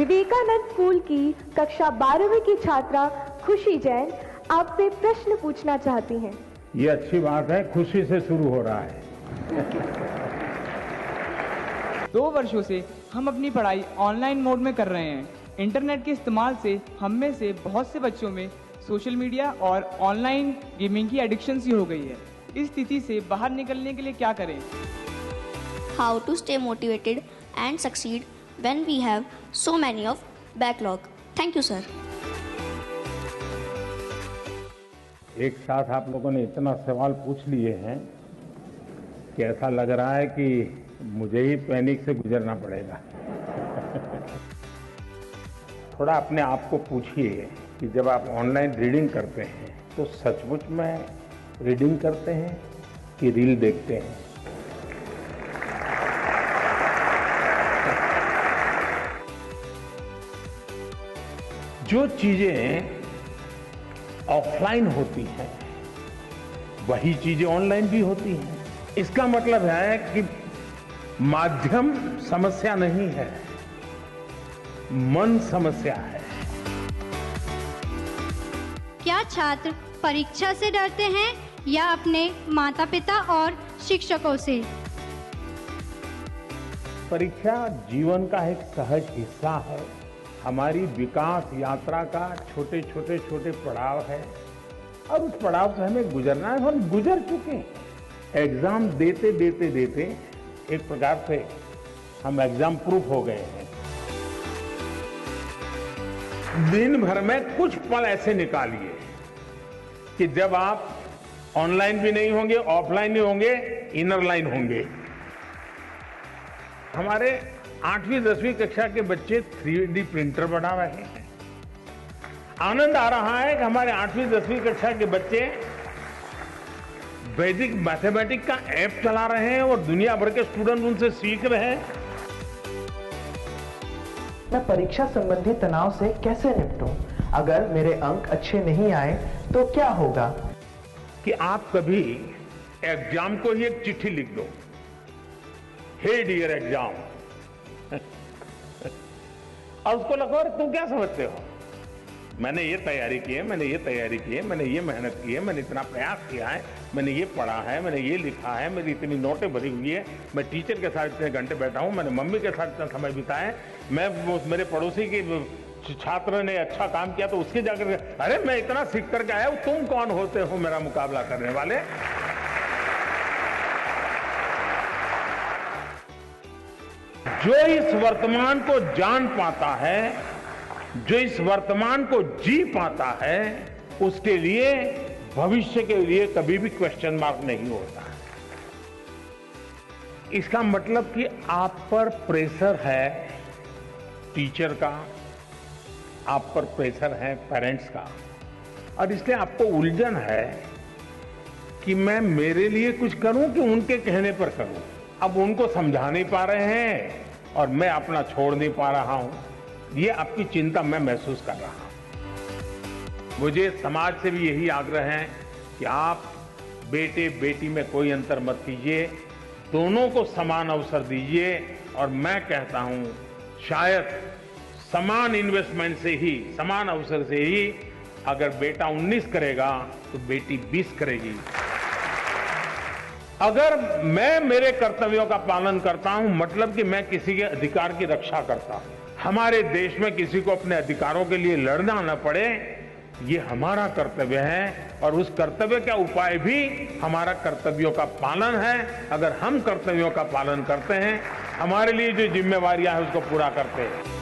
Vivekananda school की कक्षा 12वीं की छात्रा खुशी जैन आपसे प्रश्न पूछना चाहती हैं। ये अच्छी बात है, खुशी से शुरू हो रहा है। 2 वर्षों से हम अपनी पढ़ाई ऑनलाइन मोड में कर रहे हैं। इंटरनेट के इस्तेमाल से हम में से बहुत से बच्चों में सोशल मीडिया और ऑनलाइन गेमिंग की एडिक्शन सी हो गई है। इस स्थिति से बाहर निकलने के लिए क्या करें? How to stay motivated and succeed when we have so many of backlog. Thank you, sir. एक साथ आप लोगों ने इतना सवाल पूछ लिए हैं कि ऐसा लग रहा है कि मुझे ही पैनिक से गुजरना पड़ेगा। थोड़ा अपने आप को पूछिए कि जब आप ऑनलाइन रीडिंग करते हैं तो सचमुच में रीडिंग करते हैं कि रील देखते हैं। जो चीजें ऑफलाइन होती हैं वही चीजें ऑनलाइन भी होती हैं। इसका मतलब है कि माध्यम समस्या नहीं है, मन समस्या है। क्या छात्र परीक्षा से डरते हैं या अपने माता पिता और शिक्षकों से? परीक्षा जीवन का एक सहज हिस्सा है, हमारी विकास यात्रा का छोटे छोटे पड़ाव है और उस पड़ाव से हमें गुजरना है। हम गुजर चुके हैं। एग्जाम देते देते देते एक प्रकार से हम एग्जाम प्रूफ हो गए हैं। दिन भर में कुछ पल ऐसे निकालिए कि जब आप ऑनलाइन भी नहीं होंगे, ऑफलाइन नहीं होंगे, इनर लाइन होंगे। हमारे 8वीं 10वीं कक्षा के बच्चे 3D प्रिंटर बना रहे हैं। आनंद आ रहा है कि हमारे 8वीं 10वीं कक्षा के बच्चे वैदिक मैथमेटिक्स का ऐप चला रहे हैं और दुनिया भर के स्टूडेंट उनसे सीख रहे हैं। मैं परीक्षा संबंधी तनाव से कैसे निपटूं? अगर मेरे अंक अच्छे नहीं आए तो क्या होगा? कि आप कभी एग्जाम को ही एक चिट्ठी लिख दो, हे डियर एग्जाम, और उसको लगो अरे तुम क्या समझते हो, मैंने ये तैयारी की है, मैंने ये तैयारी की है, मैंने ये मेहनत की है, मैंने इतना प्रयास किया है, मैंने ये पढ़ा है, मैंने ये लिखा है, मेरी इतनी नोटें भरी हुई है, मैं टीचर के साथ इतने घंटे बैठा हूं, मैंने मम्मी के साथ इतना समय बिताया है, मैं मेरे पड़ोसी की छात्र ने अच्छा काम किया तो उसके जाकर अरे मैं इतना सीख करके आया हूं, तुम कौन होते हो मेरा मुकाबला करने वाले? जो इस वर्तमान को जान पाता है, जो इस वर्तमान को जी पाता है, उसके लिए भविष्य के लिए कभी भी क्वेश्चन मार्क नहीं होता है। इसका मतलब कि आप पर प्रेशर है टीचर का, आप पर प्रेशर है पेरेंट्स का, और इसलिए आपको उलझन है कि मैं मेरे लिए कुछ करूं कि उनके कहने पर करूं। अब उनको समझा नहीं पा रहे हैं और मैं अपना छोड़ नहीं पा रहा हूं। ये आपकी चिंता मैं महसूस कर रहा हूं। मुझे समाज से भी यही आग्रह है कि आप बेटे बेटी में कोई अंतर मत कीजिए, दोनों को समान अवसर दीजिए। और मैं कहता हूं शायद समान इन्वेस्टमेंट से ही, समान अवसर से ही अगर बेटा 19 करेगा तो बेटी 20 करेगी। अगर मैं मेरे कर्तव्यों का पालन करता हूं मतलब कि मैं किसी के अधिकार की रक्षा करता हूं। हमारे देश में किसी को अपने अधिकारों के लिए लड़ना न पड़े, ये हमारा कर्तव्य है और उस कर्तव्य का उपाय भी हमारा कर्तव्यों का पालन है। अगर हम कर्तव्यों का पालन करते हैं, हमारे लिए जो जिम्मेवारियां हैं उसको पूरा करते हैं।